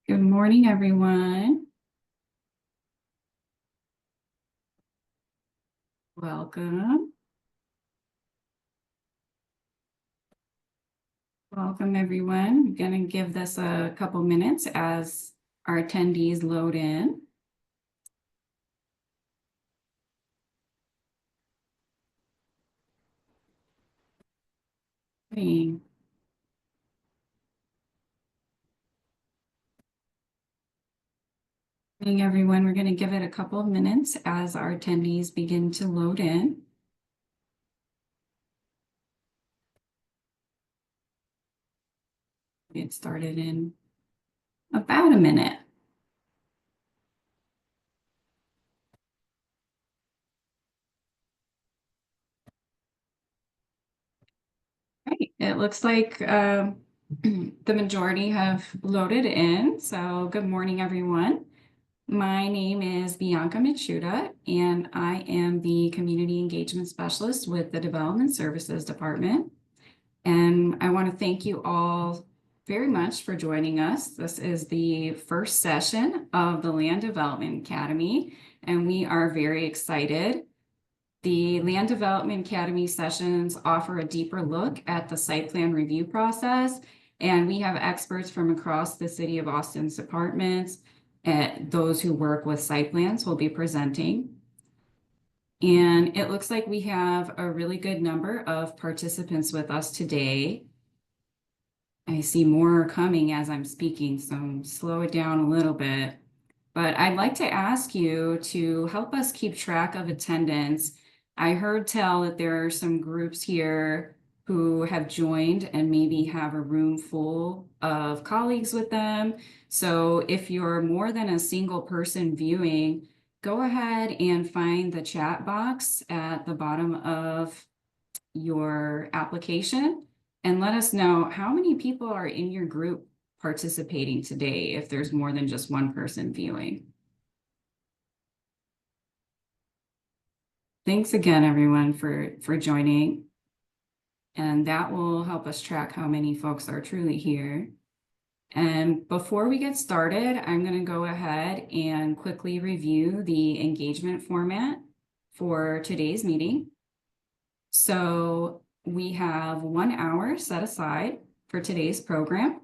Good morning, everyone. Welcome. Welcome, everyone. I'm going to give this a couple minutes as our attendees load in. Hey. Morning, everyone. We're going to give it a couple of minutes as our attendees begin to load in. Get started in about a minute. Right. It looks like the majority have loaded in. So good morning, everyone. My name is Bianca Michuda, and I am the Community Engagement Specialist with the Development Services Department. And I want to thank you all very much for joining us. This is the first session of the Land Development Academy, and we are very excited. The Land Development Academy sessions offer a deeper look at the site plan review process, and we have experts from across the City of Austin's departments. Those who work with site plans will be presenting. And it looks like we have a really good number of participants with us today. I see more coming as I'm speaking, so slow it down a little bit. But I'd like to ask you to help us keep track of attendance. I heard tell that there are some groups here who have joined and maybe have a room full of colleagues with them. So if you're more than a single person viewing, go ahead and find the chat box at the bottom of your application and let us know how many people are in your group participating today if there's more than just one person viewing. Thanks again, everyone, for joining. And that will help us track how many folks are truly here. And before we get started, I'm going to go ahead and quickly review the engagement format for today's meeting. So we have 1 hour set aside for today's program.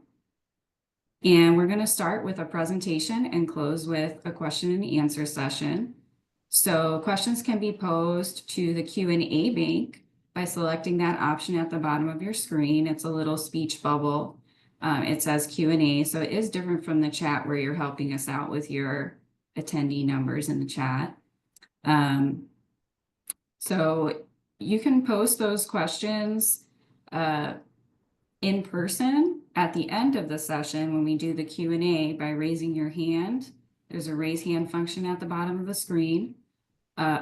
And we're going to start with a presentation and close with a question and answer session. So questions can be posed to the Q&A bank by selecting that option at the bottom of your screen. It's a little speech bubble. It says Q&A, so it is different from the chat where you're helping us out with your attendee numbers in the chat. So you can post those questions in person at the end of the session when we do the Q&A by raising your hand. There's a raise hand function at the bottom of the screen.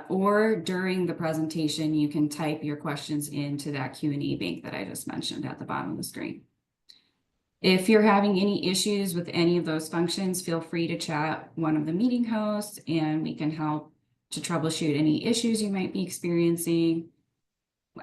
Or during the presentation, you can type your questions into that Q&A bank that I just mentioned at the bottom of the screen. If you're having any issues with any of those functions, feel free to chat one of the meeting hosts and we can help to troubleshoot any issues you might be experiencing.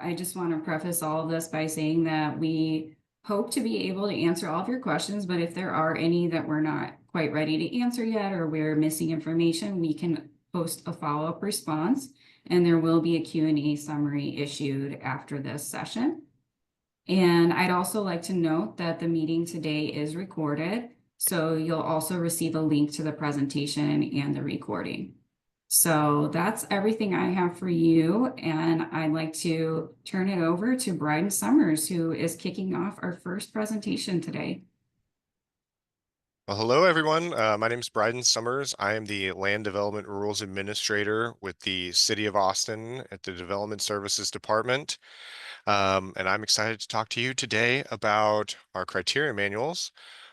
I just want to preface all of this by saying that we hope to be able to answer all of your questions, but if there are any that we're not quite ready to answer yet or we're missing information, we can post a follow-up response and there will be a Q&A summary issued after this session. And I'd also like to note that the meeting today is recorded, so you'll also receive a link to the presentation and the recording. So that's everything I have for you, and I'd like to turn it over to Bryden Summers, who is kicking off our first presentation today. Well, hello, everyone. My name is Bryden Summers. I am the Land Development Rules Administrator with the City of Austin at the Development Services Department. And I'm excited to talk to you today about our criteria manuals.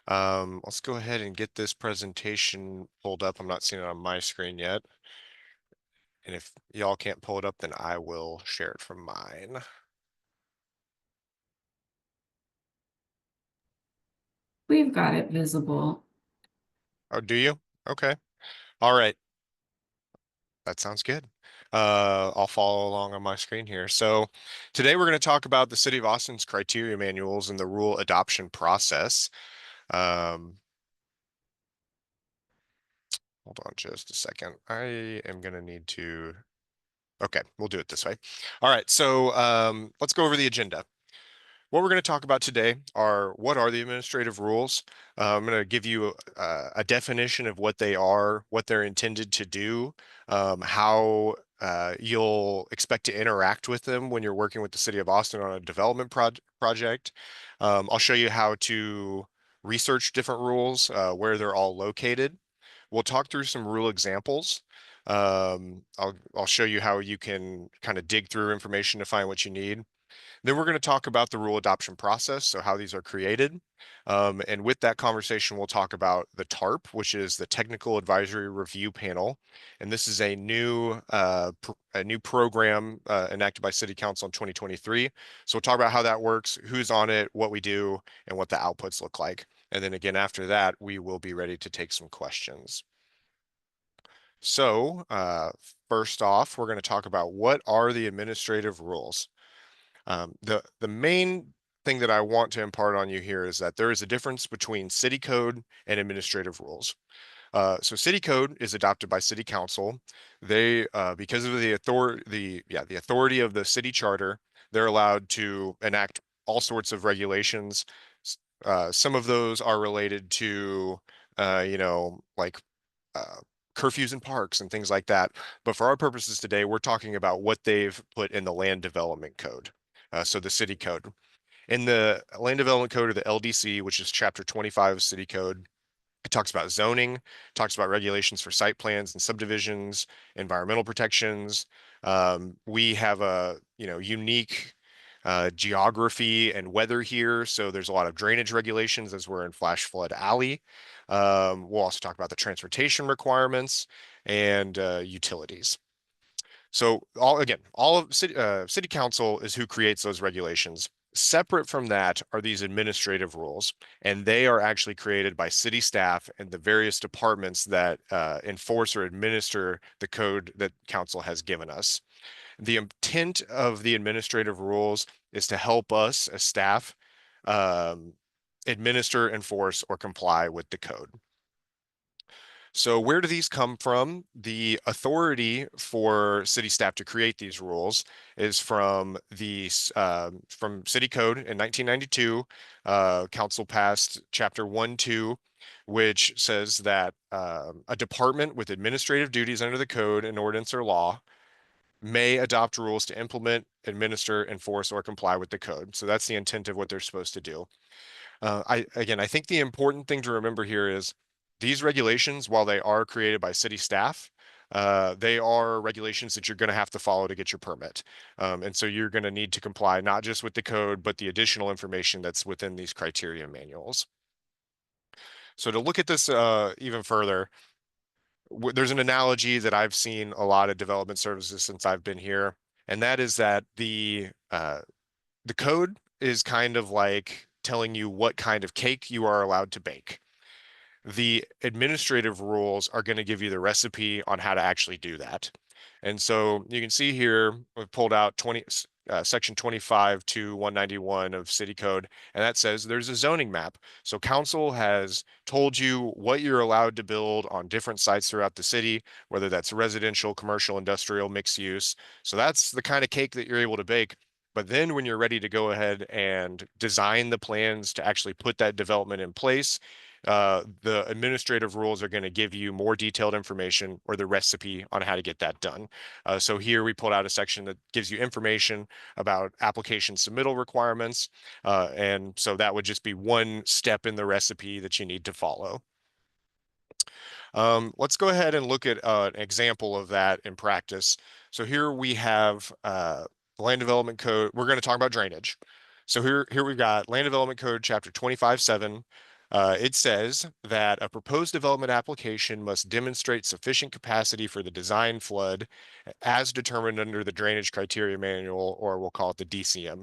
Let's go ahead and get this presentation pulled up. I'm not seeing it on my screen yet. And if y'all can't pull it up, then I will share it from mine. We've got it visible. Oh, do you? Okay. All right. That sounds good. I'll follow along on my screen here. So today we're going to talk about the City of Austin's criteria manuals and the rule adoption process. Um, hold on just a second. I am going to need to, okay, we'll do it this way. All right, so let's go over the agenda. What we're going to talk about today are what are the administrative rules. I'm going to give you a definition of what they are, what they're intended to do, how you'll expect to interact with them when you're working with the City of Austin on a development project. I'll show you how to research different rules, where they're all located. We'll talk through some rule examples. I'll show you how you can kind of dig through information to find what you need. Then we're going to talk about the rule adoption process, so how these are created. And with that conversation, we'll talk about the TARP, which is the Technical Advisory Review Panel. And this is a new program enacted by City Council in 2023. So we'll talk about how that works, who's on it, what we do, and what the outputs look like. And then again, after that, we will be ready to take some questions. So first off, we're going to talk about what are the administrative rules. The main thing that I want to impart on you here is that there is a difference between city code and administrative rules. So city code is adopted by city council. They, because of the authority of the city charter, they're allowed to enact all sorts of regulations. Some of those are related to, like curfews in parks and things like that. But for our purposes today, we're talking about what they've put in the land development code. So the city code. In the land development code, or the LDC, which is chapter 25 of city code, it talks about zoning, talks about regulations for site plans and subdivisions, environmental protections. We have a unique geography and weather here, so there's a lot of drainage regulations as we're in flash flood alley. We'll also talk about the transportation requirements and utilities. So all of city council is who creates those regulations. Separate from that are these administrative rules, and they are actually created by city staff and the various departments that enforce or administer the code that council has given us. The intent of the administrative rules is to help us as staff administer, enforce, or comply with the code. So where do these come from? The authority for city staff to create these rules is from City Code in 1992. Council passed Chapter 1-2, which says that a department with administrative duties under the code, an ordinance, or law may adopt rules to implement, administer, enforce, or comply with the code. So that's the intent of what they're supposed to do. I think the important thing to remember here is these regulations, while they are created by city staff, they are regulations that you're going to have to follow to get your permit. And so you're going to need to comply not just with the code, but the additional information that's within these criteria manuals. So to look at this even further, there's an analogy that I've seen a lot of development services since I've been here, and that is that the code is kind of like telling you what kind of cake you are allowed to bake. The administrative rules are going to give you the recipe on how to actually do that. And so you can see here, we've pulled out section 25 to 191 of city code, and that says there's a zoning map. So council has told you what you're allowed to build on different sites throughout the city, whether that's residential, commercial, industrial, mixed use. So that's the kind of cake that you're able to bake. But then when you're ready to go ahead and design the plans to actually put that development in place, the administrative rules are going to give you more detailed information or the recipe on how to get that done. So here we pulled out a section that gives you information about application submittal requirements. And so that would just be one step in the recipe that you need to follow. Let's go ahead and look at an example of that in practice. So here we have the land development code. We're going to talk about drainage. So here we've got land development code chapter 25-7. It says that a proposed development application must demonstrate sufficient capacity for the design flood as determined under the drainage criteria manual, or we'll call it the DCM.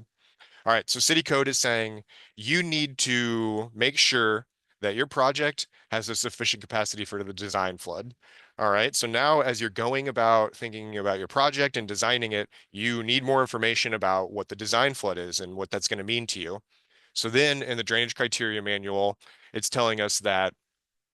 All right, so city code is saying you need to make sure that your project has a sufficient capacity for the design flood. All right, so now as you're going about thinking about your project and designing it, you need more information about what the design flood is and what that's going to mean to you. So then in the drainage criteria manual, it's telling us that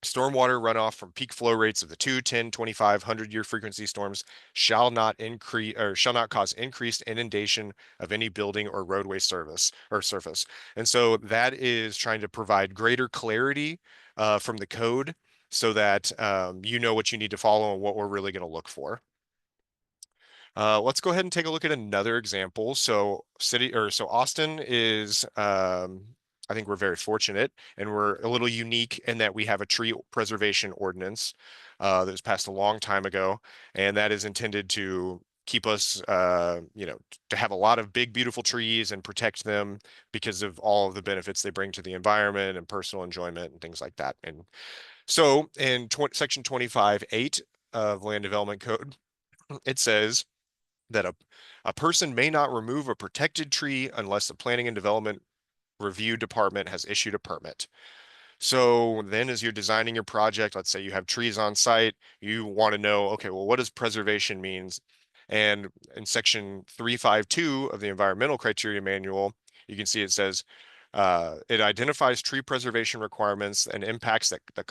Stormwater runoff from peak flow rates of the 2, 10, 25, 100-year frequency storms shall not increase or shall not cause increased inundation of any building or roadway service or surface. And so that is trying to provide greater clarity from the code so that you know what you need to follow and what we're really going to look for. Let's go ahead and take a look at another example. So Austin is, I think we're very fortunate and we're a little unique in that we have a tree preservation ordinance that was passed a long time ago, and that is intended to keep us, to have a lot of big, beautiful trees and protect them because of all of the benefits they bring to the environment and personal enjoyment and things like that. And so in section 25(8) of Land Development Code, it says that a person may not remove a protected tree unless the Planning and Development Review Department has issued a permit. So then as you're designing your project, let's say you have trees on site, you want to know, okay, well, what does preservation means? And in section 352 of the Environmental Criteria Manual, you can see it says, it identifies tree preservation requirements and impacts that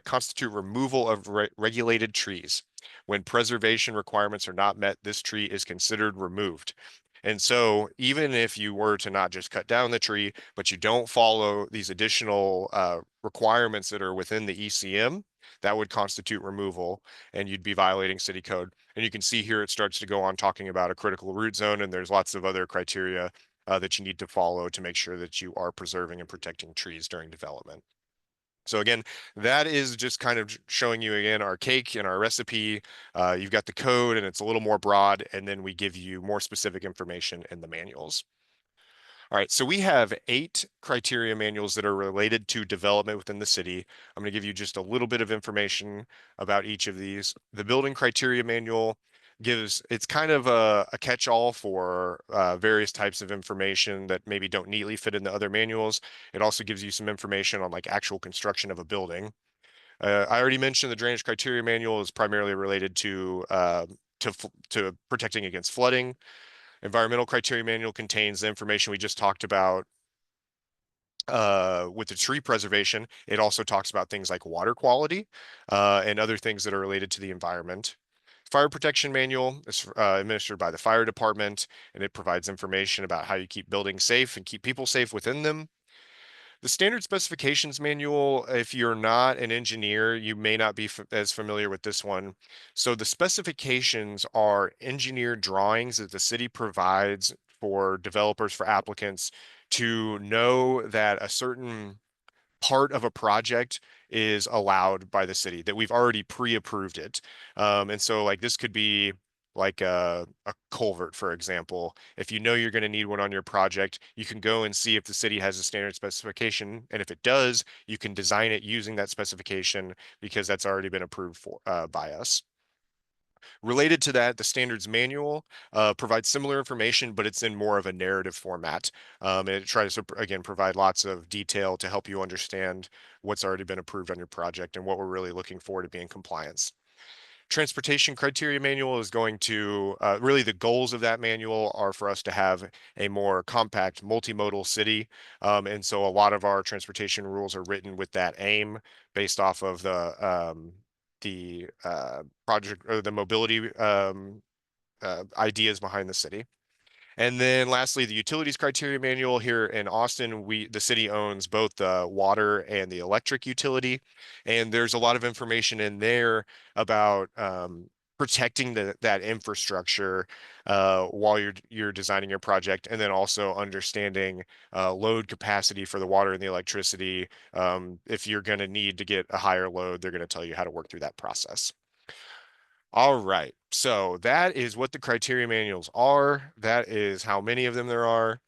constitute removal of regulated trees. When preservation requirements are not met, this tree is considered removed. And so even if you were to not just cut down the tree, but you don't follow these additional requirements that are within the ECM, that would constitute removal and you'd be violating city code. And you can see here it starts to go on talking about a critical root zone, and there's lots of other criteria that you need to follow to make sure that you are preserving and protecting trees during development. So again, that is just kind of showing you again our cake and our recipe. You've got the code and it's a little more broad, and then we give you more specific information in the manuals. All right, so we have 8 criteria manuals that are related to development within the city. I'm going to give you just a little bit of information about each of these. The building criteria manual it's kind of a catch-all for various types of information that maybe don't neatly fit in the other manuals. It also gives you some information on like actual construction of a building. I already mentioned the drainage criteria manual is primarily related to protecting against flooding. Environmental criteria manual contains the information we just talked about with the tree preservation. It also talks about things like water quality and other things that are related to the environment. Fire protection manual is administered by the fire department, and it provides information about how you keep buildings safe and keep people safe within them. The standard specifications manual, if you're not an engineer, you may not be as familiar with this one. So the specifications are engineered drawings that the city provides for developers, for applicants to know that a certain part of a project is allowed by the city, that we've already pre-approved it. And so like this could be like a culvert, for example. If you know you're going to need one on your project, you can go and see if the city has a standard specification. And if it does, you can design it using that specification because that's already been approved for by us. Related to that, the standards manual provides similar information, but it's in more of a narrative format. And it tries to, again, provide lots of detail to help you understand what's already been approved on your project and what we're really looking for to be in compliance. Transportation criteria manual is going to, really the goals of that manual are for us to have a more compact multimodal city. And so a lot of our transportation rules are written with that aim based off of the project or the mobility ideas behind the city. And then lastly, the utilities criteria manual here in Austin, the city owns both the water and the electric utility. And there's a lot of information in there about protecting that infrastructure while you're designing your project, and then also understanding load capacity for the water and the electricity. If you're going to need to get a higher load, they're going to tell you how to work through that process. All right, so that is what the criteria manuals are. That is how many of them there are.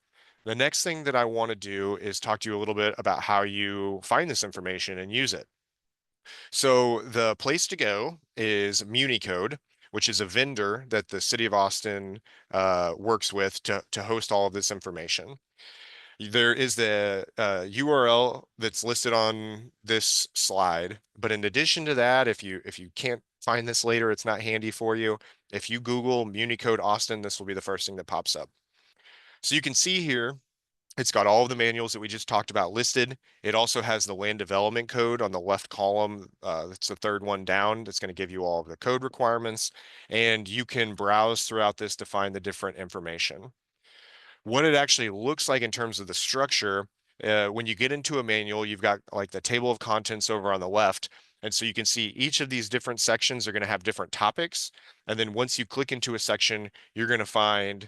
The next thing that I want to do is talk to you a little bit about how you find this information and use it. So the place to go is MuniCode, which is a vendor that the city of Austin works with to host all of this information. There is the URL that's listed on this slide, but in addition to that, if you can't find this later, it's not handy for you. If you Google MuniCode Austin, this will be the first thing that pops up. So you can see here It's got all of the manuals that we just talked about listed. It also has the land development code on the left column. That's the third one down. That's going to give you all of the code requirements, and you can browse throughout this to find the different information. What it actually looks like in terms of the structure, when you get into a manual, you've got like the table of contents over on the left. And so you can see each of these different sections are going to have different topics. And then once you click into a section, you're going to find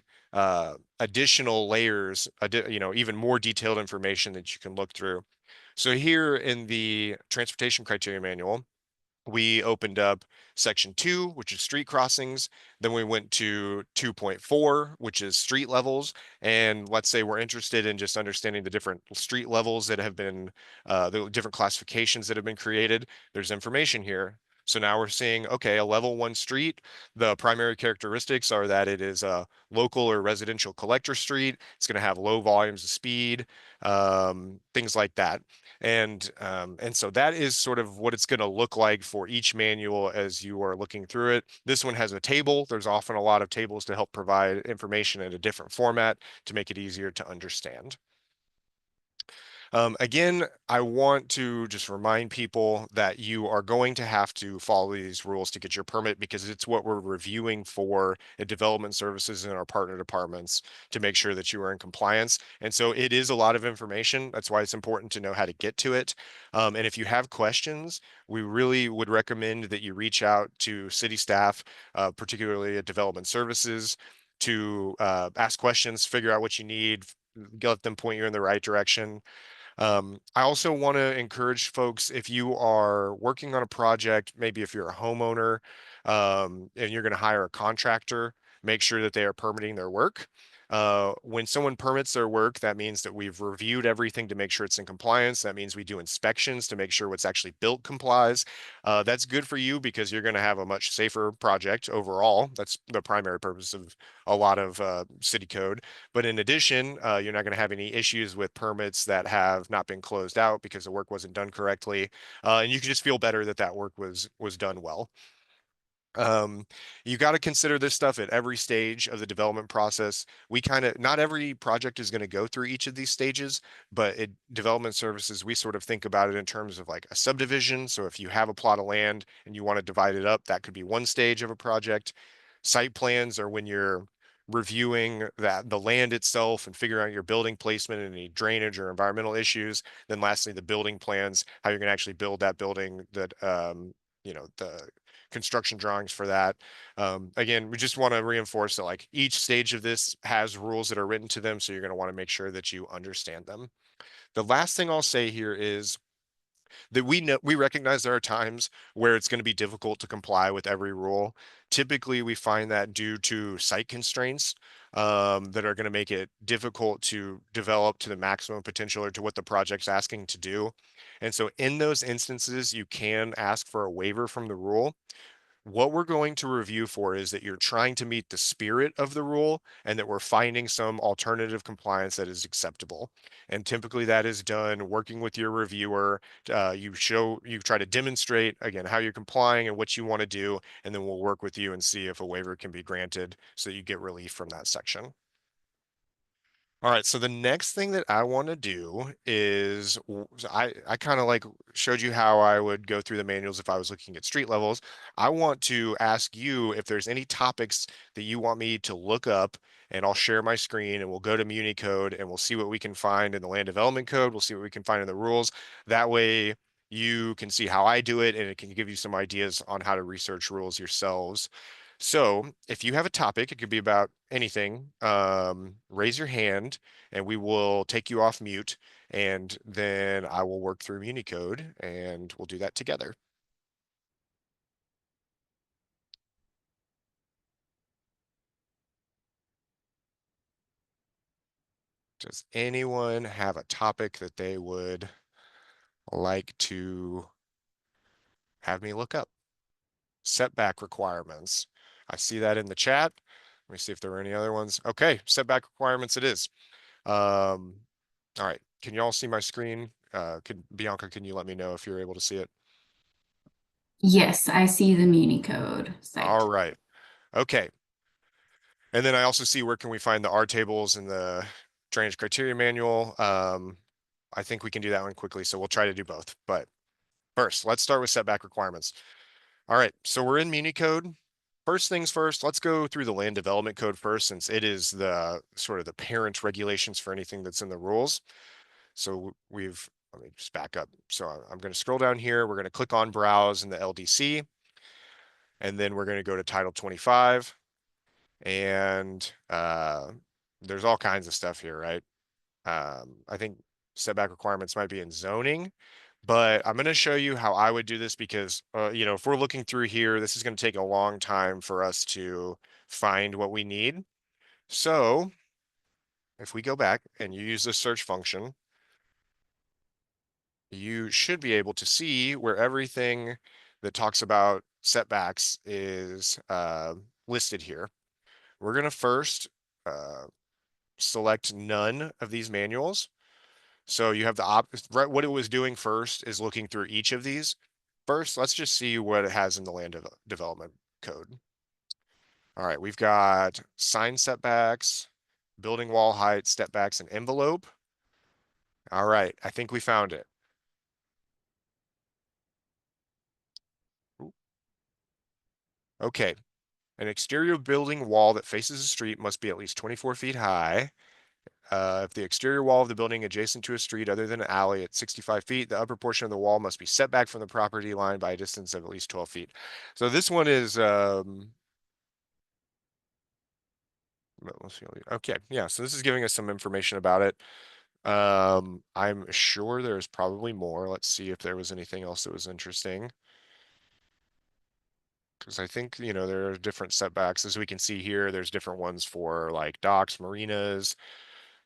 additional layers, even more detailed information that you can look through. So here in the transportation criteria manual, we opened up section 2, which is street crossings. Then we went to 2.4, which is street levels. And let's say we're interested in just understanding the different street levels that have been, the different classifications that have been created. There's information here. So now we're seeing, okay, a level 1 street. The primary characteristics are that it is a local or residential collector street. It's going to have low volumes of speed, things like that. And so that is sort of what it's going to look like for each manual as you are looking through it. This one has a table. There's often a lot of tables to help provide information in a different format to make it easier to understand. Again, I want to just remind people that you are going to have to follow these rules to get your permit because it's what we're reviewing for at development services in our partner departments to make sure that you are in compliance. And so it is a lot of information. That's why it's important to know how to get to it. And if you have questions, we really would recommend that you reach out to city staff, particularly at development services, to ask questions, figure out what you need, let them point you in the right direction. I also want to encourage folks, if you are working on a project, maybe if you're a homeowner, and you're going to hire a contractor, make sure that they are permitting their work. When someone permits their work, that means that we've reviewed everything to make sure it's in compliance. That means we do inspections to make sure what's actually built complies. That's good for you because you're going to have a much safer project overall. That's the primary purpose of a lot of city code. But in addition, you're not going to have any issues with permits that have not been closed out because the work wasn't done correctly. And you can just feel better that that work was done well. You got to consider this stuff at every stage of the development process. Not every project is going to go through each of these stages, but at development services, we sort of think about it in terms of like a subdivision. So if you have a plot of land and you want to divide it up, that could be one stage of a project. Site plans are when you're reviewing the land itself and figuring out your building placement and any drainage or environmental issues. Then lastly, the building plans, how you're going to actually build that building, that the construction drawings for that. Again, we just want to reinforce that like each stage of this has rules that are written to them, so you're going to want to make sure that you understand them. The last thing I'll say here is that we recognize there are times where it's going to be difficult to comply with every rule. Typically, we find that due to site constraints that are going to make it difficult to develop to the maximum potential or to what the project's asking to do. And so in those instances, you can ask for a waiver from the rule. What we're going to review for is that you're trying to meet the spirit of the rule and that we're finding some alternative compliance that is acceptable. And typically that is done working with your reviewer. You try to demonstrate again how you're complying and what you want to do, and then we'll work with you and see if a waiver can be granted so that you get relief from that section. All right, so the next thing that I want to do is I kind of like showed you how I would go through the manuals if I was looking at street levels. I want to ask you if there's any topics that you want me to look up, and I'll share my screen and we'll go to MuniCode and we'll see what we can find in the land development code. We'll see what we can find in the rules. That way you can see how I do it and it can give you some ideas on how to research rules yourselves. So if you have a topic, it could be about anything, raise your hand and we will take you off mute and then I will work through MuniCode and we'll do that together. Does anyone have a topic that they would like to have me look up? Setback requirements. I see that in the chat. Let me see if there are any other ones. Okay, setback requirements it is. All right, can you all see my screen? Bianca, can you let me know if you're able to see it? Yes, I see the MuniCode All site. right. Okay. And then I also see where can we find the R tables and the drainage criteria manual. I think we can do that one quickly, so we'll try to do both. But first, let's start with setback requirements. All right, so we're in Muni code. First things first, let's go through the land development code first, since it is the sort of the parent regulations for anything that's in the rules. So let me just back up. So I'm going to scroll down here. We're going to click on browse in the LDC, and then we're going to go to Title 25. And there's all kinds of stuff here, right? I think setback requirements might be in zoning, but I'm going to show you how I would do this because, if we're looking through here, this is going to take a long time for us to find what we need. So if we go back and you use the search function, you should be able to see where everything that talks about setbacks is listed here. We're going to first uh, select none of these manuals. So you have right, what it was doing first is looking through each of these. First, let's just see what it has in the land development code. All right, we've got sign setbacks, building wall height, step backs, and envelope. All right, I think we found it. Okay, an exterior building wall that faces the street must be at least 24 feet high. If the exterior wall of the building adjacent to a street other than an alley at 65 feet, the upper portion of the wall must be set back from the property line by a distance of at least 12 feet. So this one is, let's see. Okay, yeah, so this is giving us some information about it. I'm sure there's probably more. Let's see if there was anything else that was interesting. Because I think, there are different setbacks. As we can see here, there's different ones for like docks, marinas,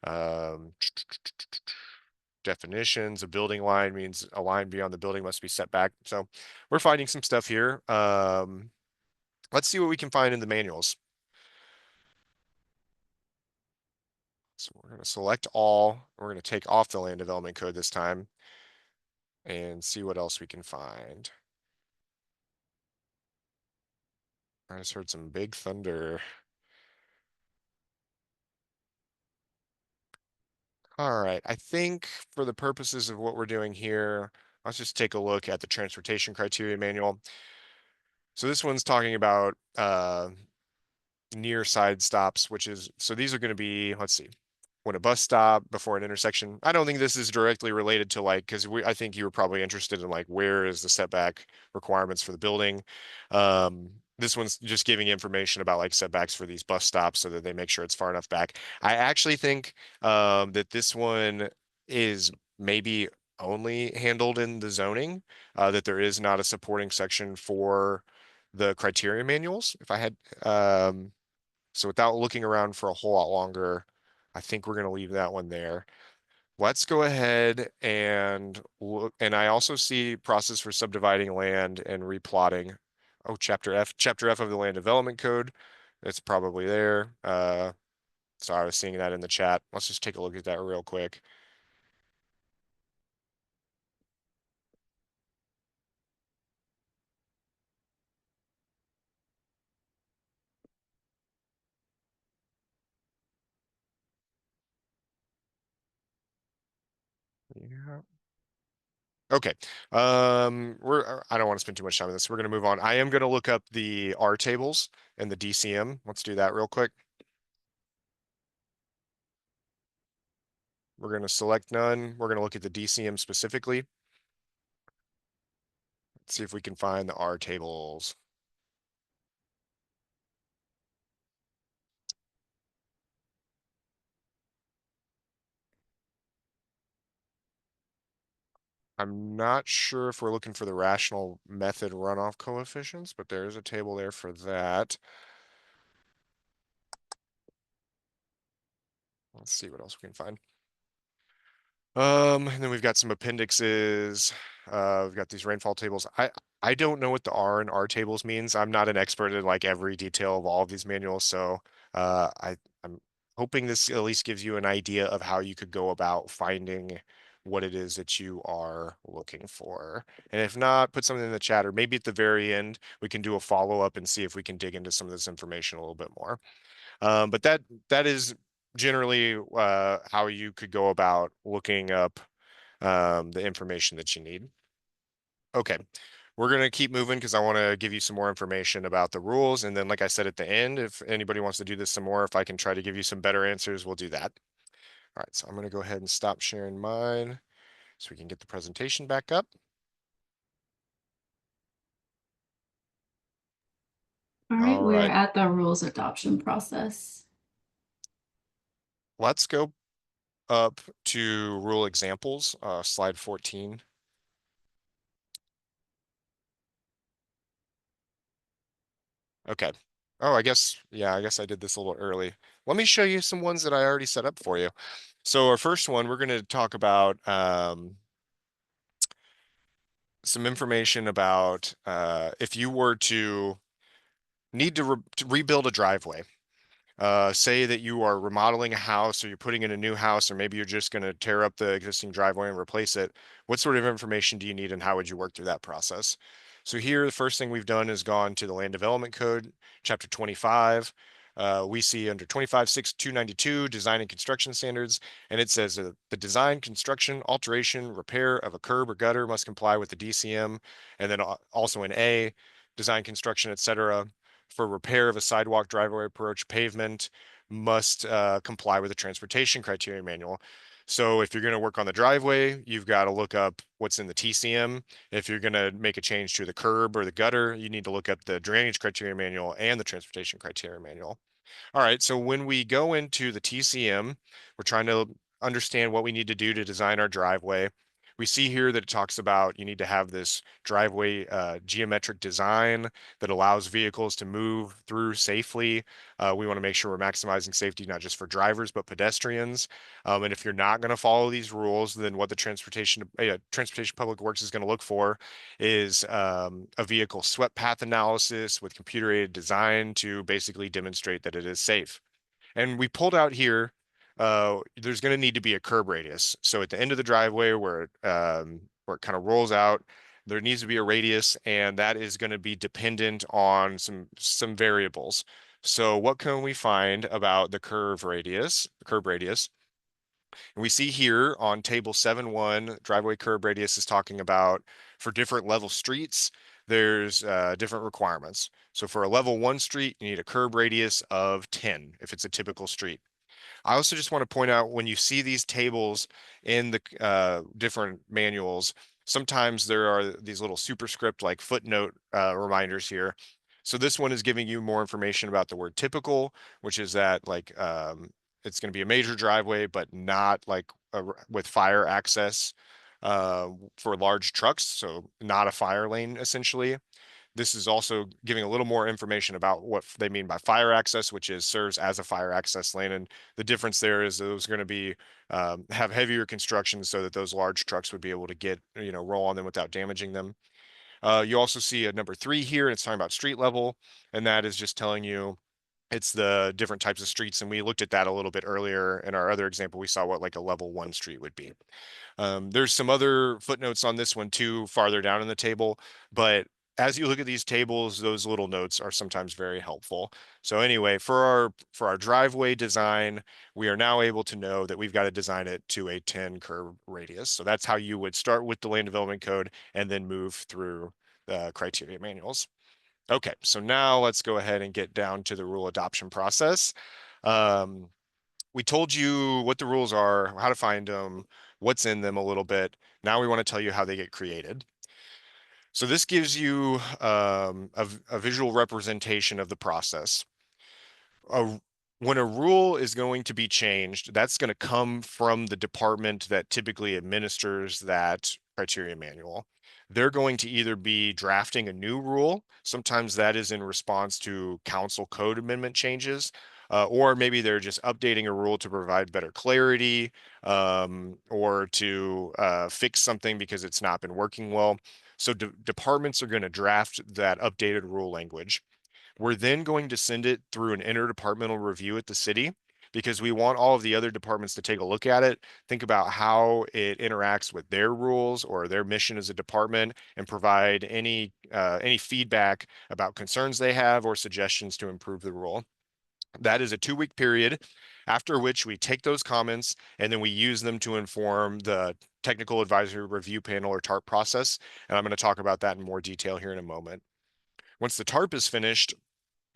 um, definitions. A building line means a line beyond the building must be set back. So we're finding some stuff here. Let's see what we can find in the manuals. So we're going to select all. We're going to take off the land development code this time and see what else we can find. I just heard some big thunder. All right, I think for the purposes of what we're doing here, let's just take a look at the transportation criteria manual. So this one's talking about near side stops, so these are going to be, let's see, when a bus stop before an intersection. I don't think this is directly related to because I think you were probably interested in where is the setback requirements for the building. This one's just giving information about setbacks for these bus stops so that they make sure it's far enough back. I actually think that this one is maybe only handled in the zoning, that there is not a supporting section for the criteria manuals. So without looking around for a whole lot longer, I think we're going to leave that one there. Let's go ahead and look. And I also see process for subdividing land and replotting. Oh, chapter F of the land development code. It's probably there. So I was seeing that in the chat. Let's just take a look at that real quick. Yeah. Okay. I don't want to spend too much time on this. We're going to move on. I am going to look up the R tables and the DCM. Let's do that real quick. We're going to select none. We're going to look at the DCM specifically. Let's see if we can find the R tables. I'm not sure if we're looking for the rational method runoff coefficients, but there is a table there for that. Let's see what else we can find. And then we've got some appendixes. We've got these rainfall tables. I don't know what the R and R tables means. I'm not an expert in every detail of all of these manuals, so I'm hoping this at least gives you an idea of how you could go about finding what it is that you are looking for. And if not, put something in the chat, or maybe at the very end we can do a follow-up and see if we can dig into some of this information a little bit more. But that is generally how you could go about looking up the information that you need. Okay, we're going to keep moving because I want to give you some more information about the rules. And then, like I said at the end, if anybody wants to do this some more, if I can try to give you some better answers, we'll do that. All right, so I'm going to go ahead and stop sharing mine so we can get the presentation back up. All right, All we're right, at the rules adoption process. let's go up to rule examples, slide 14. Okay. Oh, I guess I did this a little early. Let me show you some ones that I already set up for you. So our first one, we're going to talk about some information about if you were to need to rebuild a driveway. Say that you are remodeling a house or you're putting in a new house, or maybe you're just going to tear up the existing driveway and replace it. What sort of information do you need and how would you work through that process? So here, the first thing we've done is gone to the Land Development Code, Chapter 25. We see under 25.6.292, Design and Construction Standards, and it says the design, construction, alteration, repair of a curb or gutter must comply with the DCM, and then also in A, design, construction, etc for repair of a sidewalk, driveway approach, pavement must comply with the transportation criteria manual. So if you're going to work on the driveway, you've got to look up what's in the TCM. If you're going to make a change to the curb or the gutter, you need to look up the drainage criteria manual and the transportation criteria manual. All right, so when we go into the TCM, we're trying to understand what we need to do to design our driveway. We see here that it talks about you need to have this driveway geometric design that allows vehicles to move through safely. We want to make sure we're maximizing safety, not just for drivers, but pedestrians. And if you're not going to follow these rules, then what the Transportation Public Works is going to look for is a vehicle swept path analysis with computer aided design to basically demonstrate that it is safe. And we pulled out here, there's going to need to be a curb radius. So at the end of the driveway where it kind of rolls out, there needs to be a radius, and that is going to be dependent on some variables. So what can we find about the curb radius? And we see here on table 7.1, driveway curb radius is talking about for different level streets, there's different requirements. So for a level 1 street, you need a curb radius of 10 if it's a typical street. I also just want to point out when you see these tables in the different manuals, sometimes there are these little superscript like footnote reminders here. So this one is giving you more information about the word typical, which is that like it's going to be a major driveway, but not like with fire access for large trucks. So not a fire lane essentially. This is also giving a little more information about what they mean by fire access, which is serves as a fire access lane. And the difference there is those are going to be have heavier construction so that those large trucks would be able to get, roll on them without damaging them. You also see a number 3 here, and it's talking about street level, and that is just telling you it's the different types of streets. And we looked at that a little bit earlier in our other example. We saw what like a level 1 street would be. There's some other footnotes on this one too, farther down in the table, but as you look at these tables, those little notes are sometimes very helpful. So anyway, for our driveway design, we are now able to know that we've got to design it to a 10 curb radius. So that's how you would start with the land development code and then move through the criteria manuals. Okay, so now let's go ahead and get down to the rule adoption process. Um, we told you what the rules are, how to find them, what's in them a little bit. Now we want to tell you how they get created. So this gives you a visual representation of the process. A, when a rule is going to be changed, that's going to come from the department that typically administers that criteria manual. They're going to either be drafting a new rule. Sometimes that is in response to council code amendment changes, or maybe they're just updating a rule to provide better clarity, or to fix something because it's not been working well. So departments are going to draft that updated rule language. We're then going to send it through an interdepartmental review at the city because we want all of the other departments to take a look at it, think about how it interacts with their rules or their mission as a department, and provide any feedback about concerns they have or suggestions to improve the rule. That is a 2-week period, after which we take those comments and then we use them to inform the Technical Advisory Review Panel, or TARP process. And I'm going to talk about that in more detail here in a moment. Once the TARP is finished,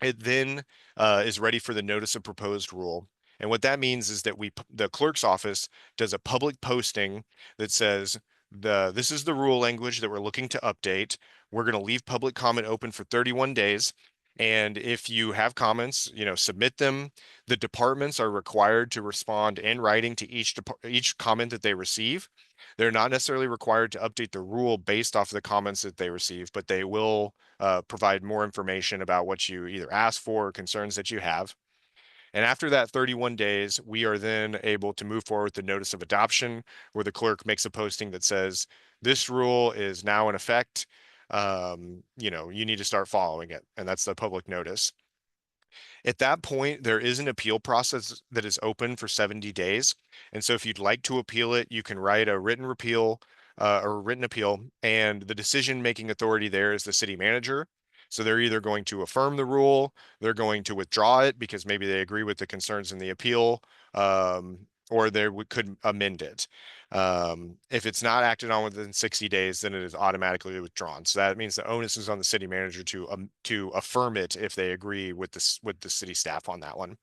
it then is ready for the notice of proposed rule. And what that means is that the clerk's office does a public posting that says, this is the rule language that we're looking to update. We're going to leave public comment open for 31 days. And if you have comments, submit them. The departments are required to respond in writing to each comment that they receive. They're not necessarily required to update the rule based off of the comments that they receive, but they will provide more information about what you either ask for or concerns that you have. And after that 31 days, we are then able to move forward with the notice of adoption, where the clerk makes a posting that says, this rule is now in effect. You need to start following it. And that's the public notice. At that point, there is an appeal process that is open for 70 days. And so if you'd like to appeal it, you can write a written appeal, and the decision-making authority there is the city manager. So they're either going to affirm the rule, they're going to withdraw it because maybe they agree with the concerns in the appeal, or they could amend it. If it's not acted on within 60 days, then it is automatically withdrawn. So that means the onus is on the city manager to affirm it if they agree with the city staff on that one.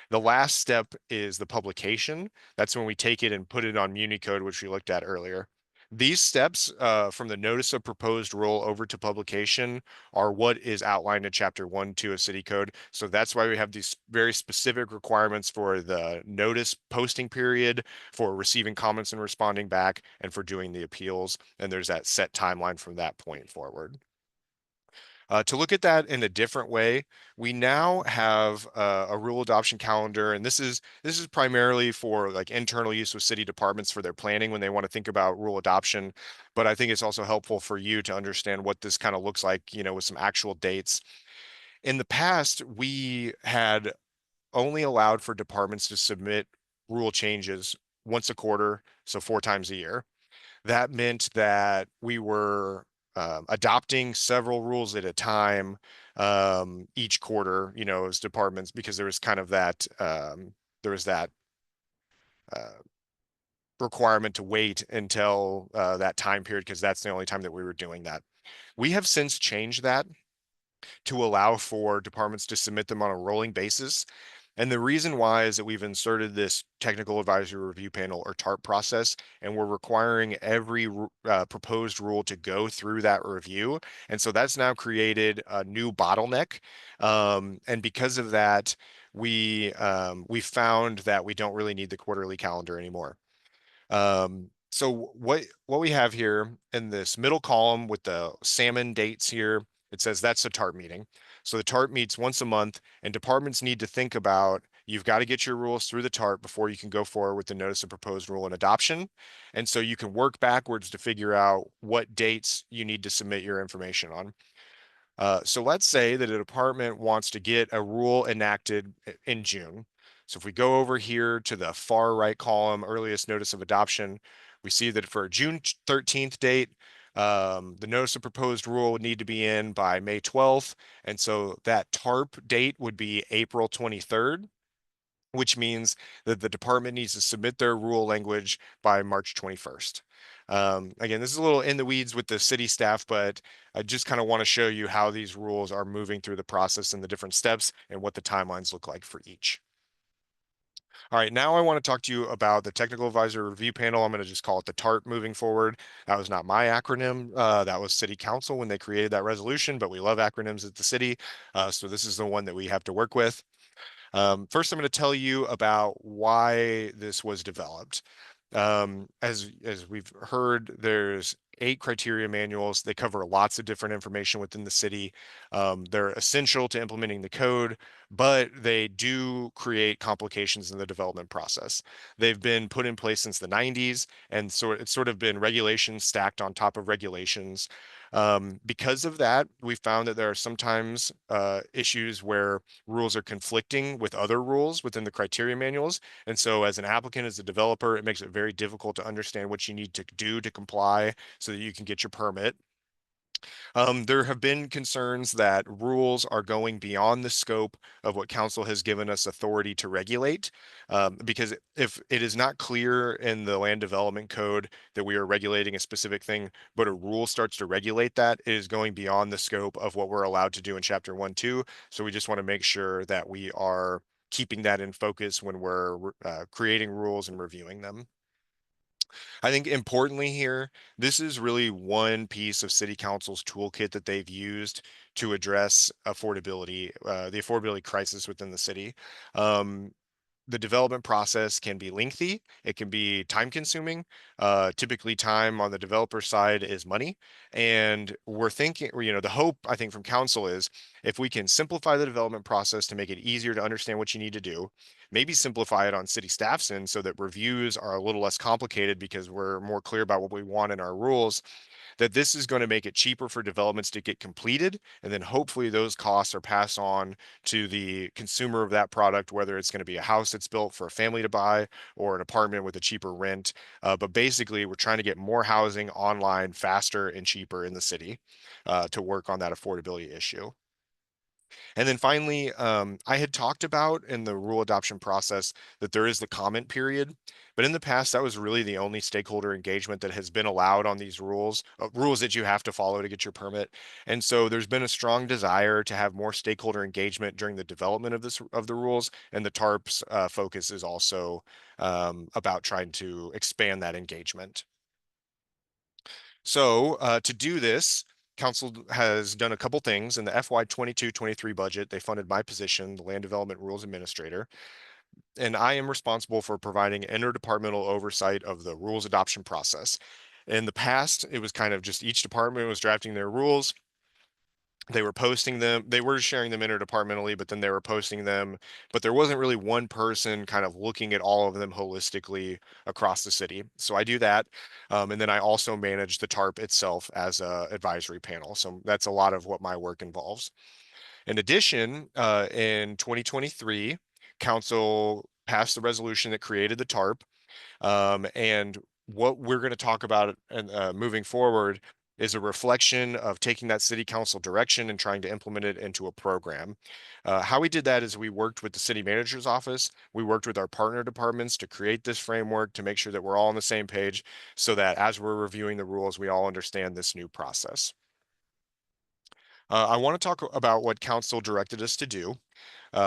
The last step is the publication. That's when we take it and put it on MuniCode, which we looked at earlier. These steps from the notice of proposed rule over to publication are what is outlined in Chapter 1.2 of City Code. So that's why we have these very specific requirements for the notice posting period, for receiving comments and responding back, and for doing the appeals. And there's that set timeline from that point forward. To look at that in a different way, we now have a rule adoption calendar, and this is primarily for like internal use with city departments for their planning when they want to think about rule adoption. But I think it's also helpful for you to understand what this kind of looks like, with some actual dates. In the past, we had only allowed for departments to submit rule changes once a quarter, so 4 times a year. That meant that we were adopting several rules at a time each quarter, as departments, because there was kind of that uh, requirement to wait until that time period, because that's the only time that we were doing that. We have since changed that to allow for departments to submit them on a rolling basis. And the reason why is that we've inserted this Technical Advisory Review Panel, or TARP process, and we're requiring every proposed rule to go through that review. And so that's now created a new bottleneck. And because of that, we found that we don't really need the quarterly calendar anymore. So what we have here in this middle column with the salmon dates here, it says that's a TARP meeting. So the TARP meets once a month, and departments need to think about, you've got to get your rules through the TARP before you can go forward with the notice of proposed rule and adoption. And so you can work backwards to figure out what dates you need to submit your information on. So let's say that a department wants to get a rule enacted in June. So if we go over here to the far right column, earliest notice of adoption, we see that for a June 13th date, the notice of proposed rule would need to be in by May 12th. And so that TARP date would be April 23rd, which means that the department needs to submit their rule language by March 21st. Again, this is a little in the weeds with the city staff, but I just kind of want to show you how these rules are moving through the process and the different steps and what the timelines look like for each. All right, now I want to talk to you about the Technical Advisory Review Panel. I'm going to just call it the TARP moving forward. That was not my acronym. That was City Council when they created that resolution, but we love acronyms at the city. So this is the one that we have to work with. First, I'm going to tell you about why this was developed. As we've heard, there's 8 criteria manuals. They cover lots of different information within the city. They're essential to implementing the code, but they do create complications in the development process. They've been put in place since the 90s, and so it's sort of been regulations stacked on top of regulations. Because of that, we found that there are sometimes issues where rules are conflicting with other rules within the criteria manuals. And so as an applicant, as a developer, it makes it very difficult to understand what you need to do to comply so that you can get your permit. There have been concerns that rules are going beyond the scope of what council has given us authority to regulate. Because if it is not clear in the land development code that we are regulating a specific thing, but a rule starts to regulate that, it is going beyond the scope of what we're allowed to do in chapter 1, 2. So we just want to make sure that we are keeping that in focus when we're creating rules and reviewing them. I think importantly here, this is really one piece of city council's toolkit that they've used to address affordability, the affordability crisis within the city. Um, the development process can be lengthy. It can be time consuming. Typically time on the developer side is money. And we're thinking, the hope I think from council is if we can simplify the development process to make it easier to understand what you need to do, maybe simplify it on city staff's end so that reviews are a little less complicated because we're more clear about what we want in our rules, that this is going to make it cheaper for developments to get completed. And then hopefully those costs are passed on to the consumer of that product, whether it's going to be a house that's built for a family to buy or an apartment with a cheaper rent. But basically, we're trying to get more housing online faster and cheaper in the city to work on that affordability issue. And then finally, I had talked about in the rule adoption process that there is the comment period, but in the past, that was really the only stakeholder engagement that has been allowed on these rules, rules that you have to follow to get your permit. And so there's been a strong desire to have more stakeholder engagement during the development of the rules, and the TARP's focus is also about trying to expand that engagement. So to do this, council has done a couple things. In the FY 22-23 budget, they funded my position, the Land Development Rules Administrator, and I am responsible for providing interdepartmental oversight of the rules adoption process. In the past, it was kind of just each department was drafting their rules. They were posting them, they were sharing them interdepartmentally, but then they were posting them, but there wasn't really one person kind of looking at all of them holistically across the city. So I do that. And then I also manage the TARP itself as a advisory panel. So that's a lot of what my work involves. In addition, in 2023, council passed the resolution that created the TARP. And what we're going to talk about and moving forward is a reflection of taking that city council direction and trying to implement it into a program. How we did that is we worked with the city manager's office. We worked with our partner departments to create this framework to make sure that we're all on the same page so that as we're reviewing the rules, we all understand this new process. I want to talk about what council directed us to do.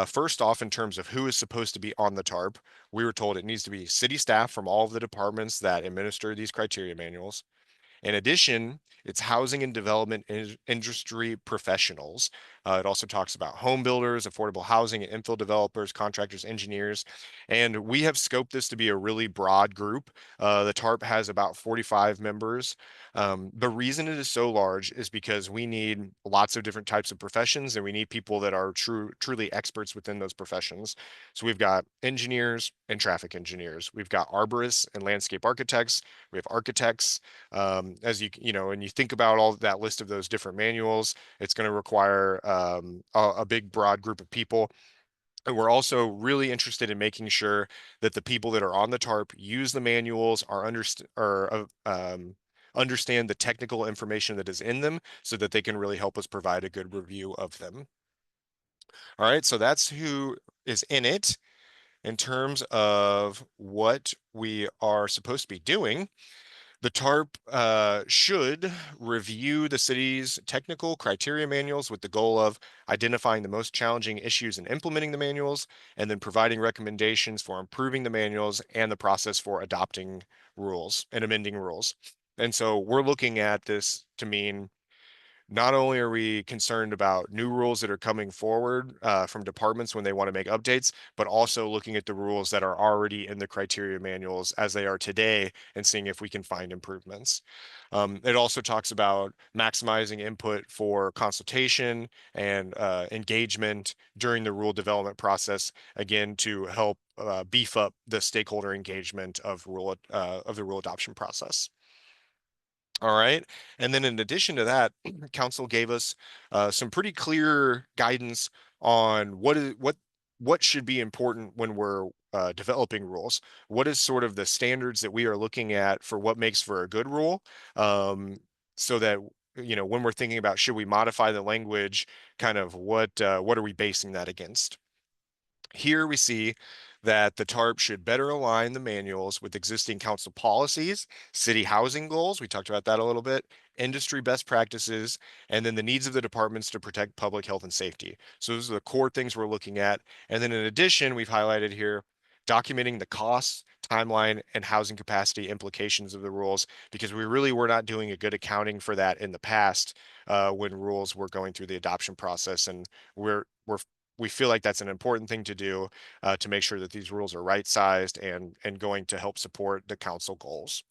First off, in terms of who is supposed to be on the TARP, we were told it needs to be city staff from all of the departments that administer these criteria manuals. In addition, it's housing and development industry professionals. It also talks about home builders, affordable housing and infill developers, contractors, engineers. And we have scoped this to be a really broad group. The TARP has about 45 members. The reason it is so large is because we need lots of different types of professions and we need people that are truly experts within those professions. So we've got engineers and traffic engineers. We've got arborists and landscape architects. We have architects. As and you think about all that list of those different manuals, it's going to require a big, broad group of people. And we're also really interested in making sure that the people that are on the TARP use the manuals, understand the technical information that is in them so that they can really help us provide a good review of them. All right, so that's who is in it. In terms of what we are supposed to be doing, the TARP should review the city's technical criteria manuals with the goal of identifying the most challenging issues in implementing the manuals and then providing recommendations for improving the manuals and the process for adopting rules and amending rules. And so we're looking at this to mean not only are we concerned about new rules that are coming forward from departments when they want to make updates, but also looking at the rules that are already in the criteria manuals as they are today and seeing if we can find improvements. It also talks about maximizing input for consultation and engagement during the rule development process, again, to help beef up the stakeholder engagement of the rule adoption process. All right. And then in addition to that, council gave us some pretty clear guidance on what should be important when we're developing rules. What is sort of the standards that we are looking at for what makes for a good rule, so that when we're thinking about should we modify the language, kind of what are we basing that against? Here we see that the TARP should better align the manuals with existing council policies, city housing goals, we talked about that a little bit, industry best practices, and then the needs of the departments to protect public health and safety. So those are the core things we're looking at. And then in addition, we've highlighted here documenting the costs, timeline, and housing capacity implications of the rules, because we really were not doing a good accounting for that in the past when rules were going through the adoption process. And we're we feel like that's an important thing to do to make sure that these rules are right sized and going to help support the council goals.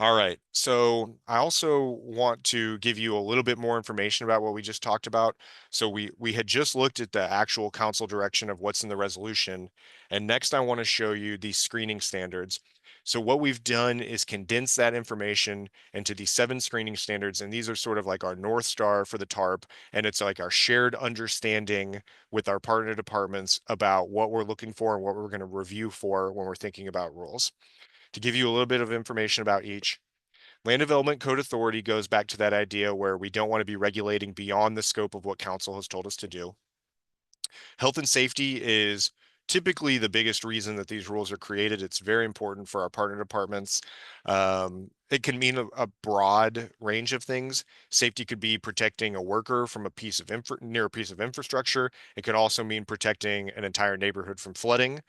All right. So I also want to give you a little bit more information about what we just talked about. So we had just looked at the actual council direction of what's in the resolution. And next I want to show you these screening standards. So what we've done is condense that information into these 7 screening standards. And these are sort of like our North Star for the TARP. And it's like our shared understanding with our partner departments about what we're looking for and what we're going to review for when we're thinking about rules. To give you a little bit of information about each, Land Development Code Authority goes back to that idea where we don't want to be regulating beyond the scope of what council has told us to do. Health and safety is typically the biggest reason that these rules are created. It's very important for our partner departments. It can mean a broad range of things. Safety could be protecting a worker from a piece of near a piece of infrastructure. It could also mean protecting an entire neighborhood from flooding.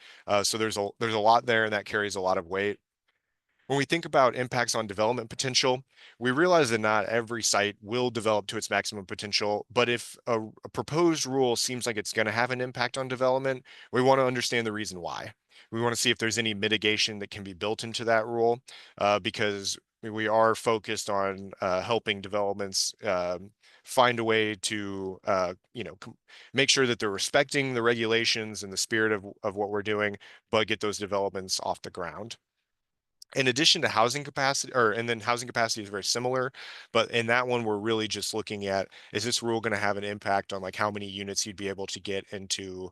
So there's a lot there, and that carries a lot of weight. When we think about impacts on development potential, we realize that not every site will develop to its maximum potential, but if a proposed rule seems like it's going to have an impact on development, we want to understand the reason why. We want to see if there's any mitigation that can be built into that rule, because we are focused on helping developments find a way to, make sure that they're respecting the regulations and the spirit of what we're doing, but get those developments off the ground. In addition to housing capacity, and then housing capacity is very similar, but in that one, we're really just looking at, is this rule going to have an impact on like how many units you'd be able to get into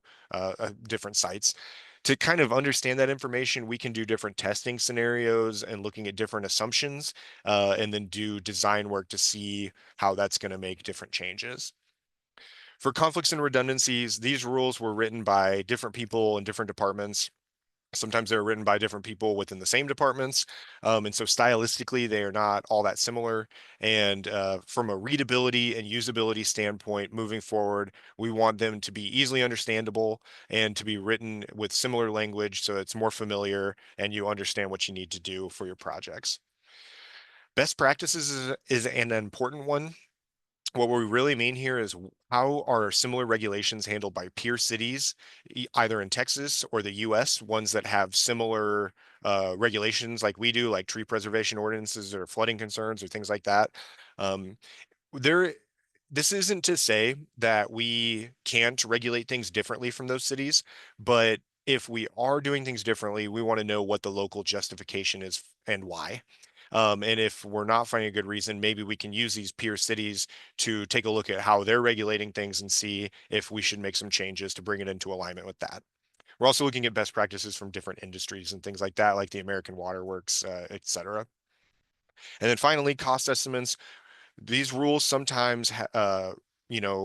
different sites? To kind of understand that information, we can do different testing scenarios and looking at different assumptions, and then do design work to see how that's going to make different changes. For conflicts and redundancies, these rules were written by different people in different departments. Sometimes they're written by different people within the same departments. And so stylistically, they are not all that similar. And from a readability and usability standpoint, moving forward, we want them to be easily understandable and to be written with similar language so it's more familiar and you understand what you need to do for your projects. Best practices is an important one. What we really mean here is how are similar regulations handled by peer cities, either in Texas or the US, ones that have similar regulations like we do, like tree preservation ordinances or flooding concerns or things like that. Um, there, this isn't to say that we can't regulate things differently from those cities, but if we are doing things differently, we want to know what the local justification is and why. And if we're not finding a good reason, maybe we can use these peer cities to take a look at how they're regulating things and see if we should make some changes to bring it into alignment with that. We're also looking at best practices from different industries and things like that, like the American Water Works, et cetera. And then finally, cost estimates. These rules sometimes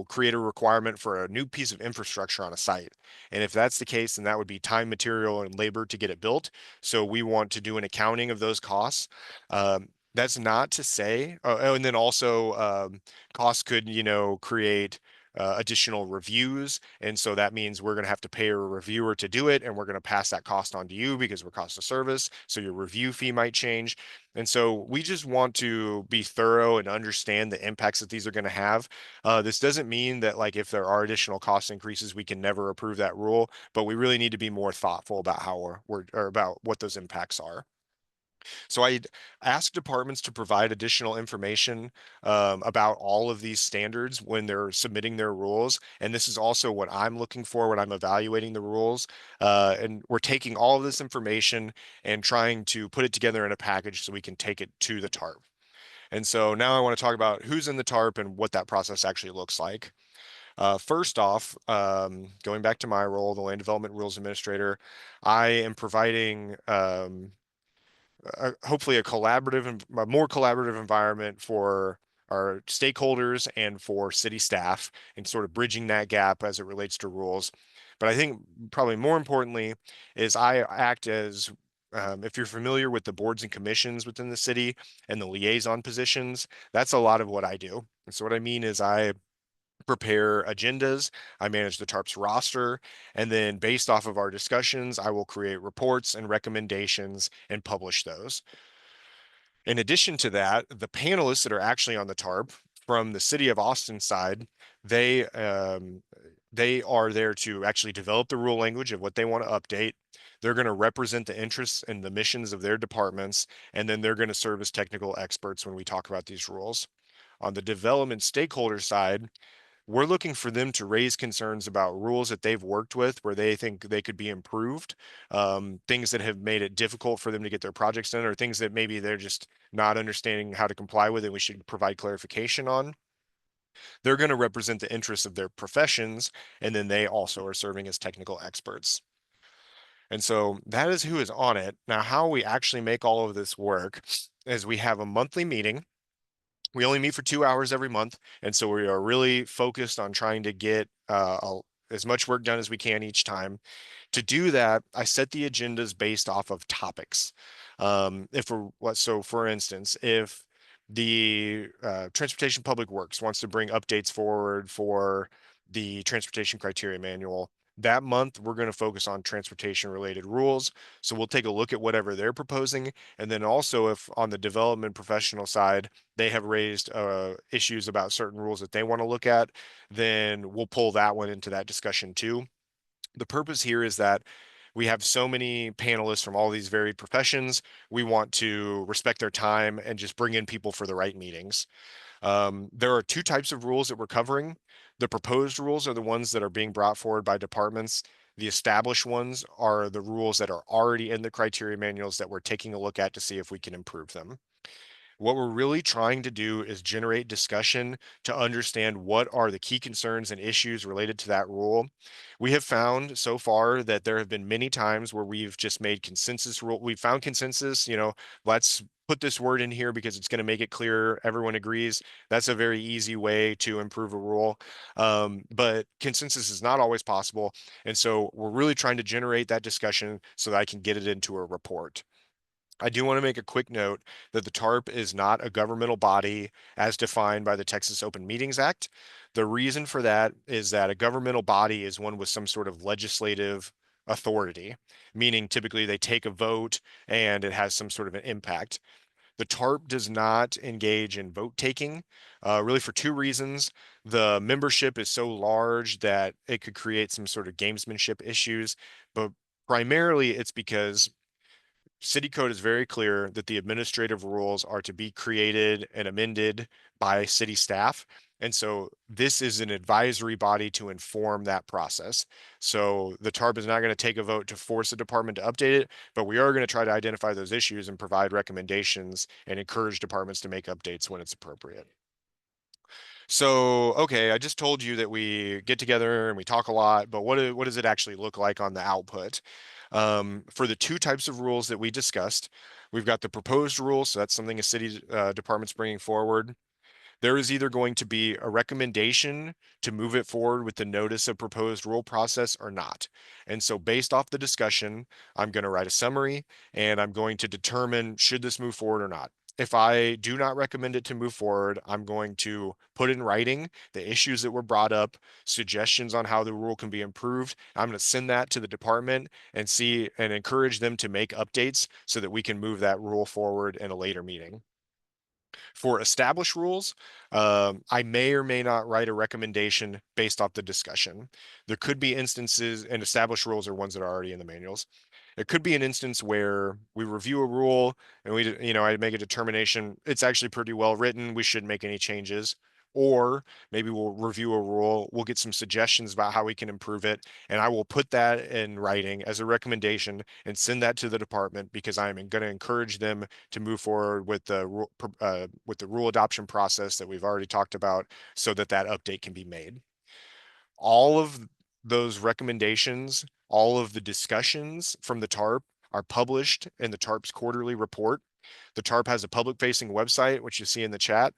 create a requirement for a new piece of infrastructure on a site. And if that's the case, then that would be time, material, and labor to get it built. So we want to do an accounting of those costs. That's not to say, oh, and then also costs could, create additional reviews. And so that means we're going to have to pay a reviewer to do it, and we're going to pass that cost on to you because we're cost of service. So your review fee might change. And so we just want to be thorough and understand the impacts that these are going to have. This doesn't mean that like if there are additional cost increases, we can never approve that rule, but we really need to be more thoughtful about how or about what those impacts are. So I asked departments to provide additional information about all of these standards when they're submitting their rules. And this is also what I'm looking for when I'm evaluating the rules. And we're taking all of this information and trying to put it together in a package so we can take it to the TARP. And so now I want to talk about who's in the TARP and what that process actually looks like. First off, going back to my role, the Land Development Rules Administrator, I am providing hopefully a more collaborative environment for our stakeholders and for city staff, and sort of bridging that gap as it relates to rules. But I think probably more importantly is I act as, if you're familiar with the boards and commissions within the city and the liaison positions, that's a lot of what I do. And so what I mean is I prepare agendas, I manage the TARP's roster, and then based off of our discussions, I will create reports and recommendations and publish those. In addition to that, the panelists that are actually on the TARP from the city of Austin side, they um, they are there to actually develop the rule language of what they want to update. They're going to represent the interests and the missions of their departments, and then they're going to serve as technical experts when we talk about these rules. On the development stakeholder side, we're looking for them to raise concerns about rules that they've worked with where they think they could be improved, things that have made it difficult for them to get their projects done, or things that maybe they're just not understanding how to comply with and we should provide clarification on. They're going to represent the interests of their professions, and then they also are serving as technical experts. And so that is who is on it. Now, how we actually make all of this work is we have a monthly meeting. We only meet for 2 hours every month, and so we are really focused on trying to get as much work done as we can each time. To do that, I set the agendas based off of topics. If we're what, so for instance, if the Transportation Public Works wants to bring updates forward for the Transportation Criteria Manual, that month we're going to focus on transportation related rules. So we'll take a look at whatever they're proposing. And then also, if on the development professional side, they have raised issues about certain rules that they want to look at, then we'll pull that one into that discussion too. The purpose here is that we have so many panelists from all these varied professions. We want to respect their time and just bring in people for the right meetings. There are two types of rules that we're covering. The proposed rules are the ones that are being brought forward by departments. The established ones are the rules that are already in the criteria manuals that we're taking a look at to see if we can improve them. What we're really trying to do is generate discussion to understand what are the key concerns and issues related to that rule. We have found so far that there have been many times where we've just made consensus rule. We found consensus, let's put this word in here because it's going to make it clear. Everyone agrees. That's a very easy way to improve a rule. But consensus is not always possible. And so we're really trying to generate that discussion so that I can get it into a report. I do want to make a quick note that the TARP is not a governmental body as defined by the Texas Open Meetings Act. The reason for that is that a governmental body is one with some sort of legislative authority, meaning typically they take a vote and it has some sort of an impact. The TARP does not engage in vote taking, really for two reasons. The membership is so large that it could create some sort of gamesmanship issues, but primarily it's because city code is very clear that the administrative rules are to be created and amended by city staff. And so this is an advisory body to inform that process. So the TARP is not going to take a vote to force a department to update it, but we are going to try to identify those issues and provide recommendations and encourage departments to make updates when it's appropriate. So, okay, I just told you that we get together and we talk a lot, but what does it actually look like on the output? For the two types of rules that we discussed, we've got the proposed rule, so that's something a city department's bringing forward. There is either going to be a recommendation to move it forward with the notice of proposed rule process or not. And so based off the discussion, I'm going to write a summary and I'm going to determine should this move forward or not. If I do not recommend it to move forward, I'm going to put in writing the issues that were brought up, suggestions on how the rule can be improved. I'm going to send that to the department and see and encourage them to make updates so that we can move that rule forward in a later meeting. For established rules, I may or may not write a recommendation based off the discussion. There could be instances, and established rules are ones that are already in the manuals. It could be an instance where we review a rule and I make a determination, it's actually pretty well written, we shouldn't make any changes. Or maybe we'll review a rule, we'll get some suggestions about how we can improve it, and I will put that in writing as a recommendation and send that to the department because I'm going to encourage them to move forward with the rule adoption process that we've already talked about so that that update can be made. All of those recommendations, all of the discussions from the TARP are published in the TARP's quarterly report. The TARP has a public facing website, which you see in the chat.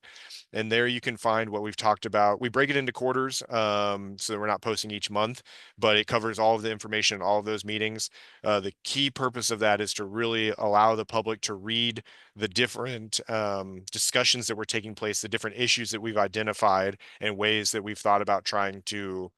And there you can find what we've talked about. We break it into quarters, so that we're not posting each month, but it covers all of the information in all of those meetings. The key purpose of that is to really allow the public to read the different discussions that were taking place, the different issues that we've identified, and ways that we've thought about trying to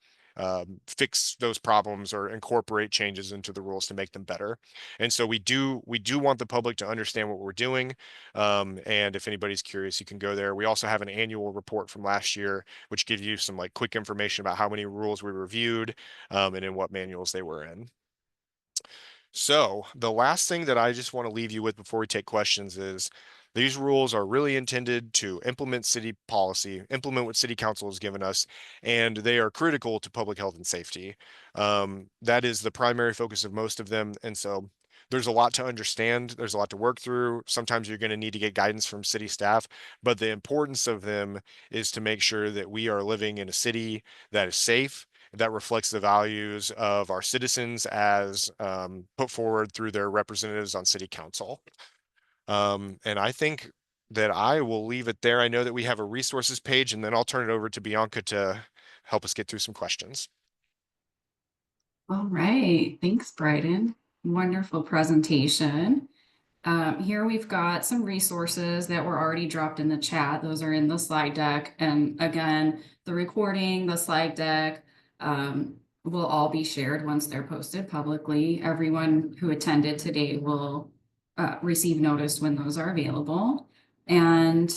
fix those problems or incorporate changes into the rules to make them better. And so we do want the public to understand what we're doing. And if anybody's curious, you can go there. We also have an annual report from last year, which gives you some like quick information about how many rules we reviewed, and in what manuals they were in. So the last thing that I just want to leave you with before we take questions is these rules are really intended to implement city policy, implement what city council has given us, and they are critical to public health and safety. That is the primary focus of most of them. And so there's a lot to understand. There's a lot to work through. Sometimes you're going to need to get guidance from city staff, but the importance of them is to make sure that we are living in a city that is safe, that reflects the values of our citizens as put forward through their representatives on city council. And I think that I will leave it there. I know that we have a resources page, and then I'll turn it over to Bianca to help us get through some questions. All right, thanks, Bryden. Wonderful presentation. Here we've got some resources that were already dropped in the chat. Those are in the slide deck. And again, the recording, the slide deck, will all be shared once they're posted publicly. Everyone who attended today will receive notice when those are available. And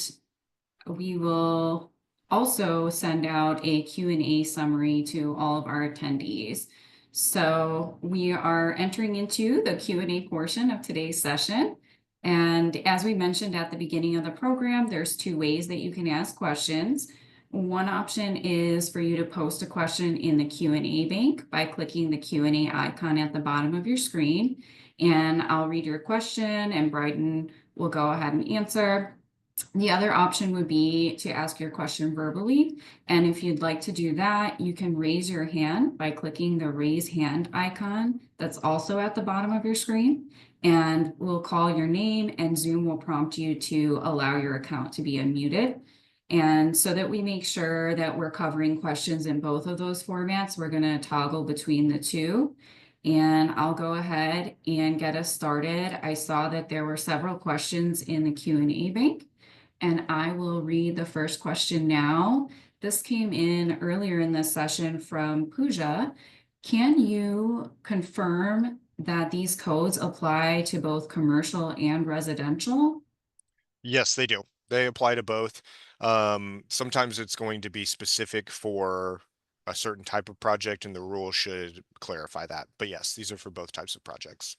we will also send out a Q&A summary to all of our attendees. So we are entering into the Q&A portion of today's session. And as we mentioned at the beginning of the program, there's two ways that you can ask questions. One option is for you to post a question in the Q&A bank by clicking the Q&A icon at the bottom of your screen. And I'll read your question and Bryden will go ahead and answer. The other option would be to ask your question verbally. And if you'd like to do that, you can raise your hand by clicking the raise hand icon that's also at the bottom of your screen. And we'll call your name and Zoom will prompt you to allow your account to be unmuted. And so that we make sure that we're covering questions in both of those formats, we're going to toggle between the two. And I'll go ahead and get us started. I saw that there were several questions in the Q&A bank. And I will read the first question now. This came in earlier in this session from Pooja. Can you confirm that these codes apply to both commercial and residential? Yes, they do. They apply to both. Sometimes it's going to be specific for a certain type of project, and the rule should clarify that. But yes, these are for both types of projects.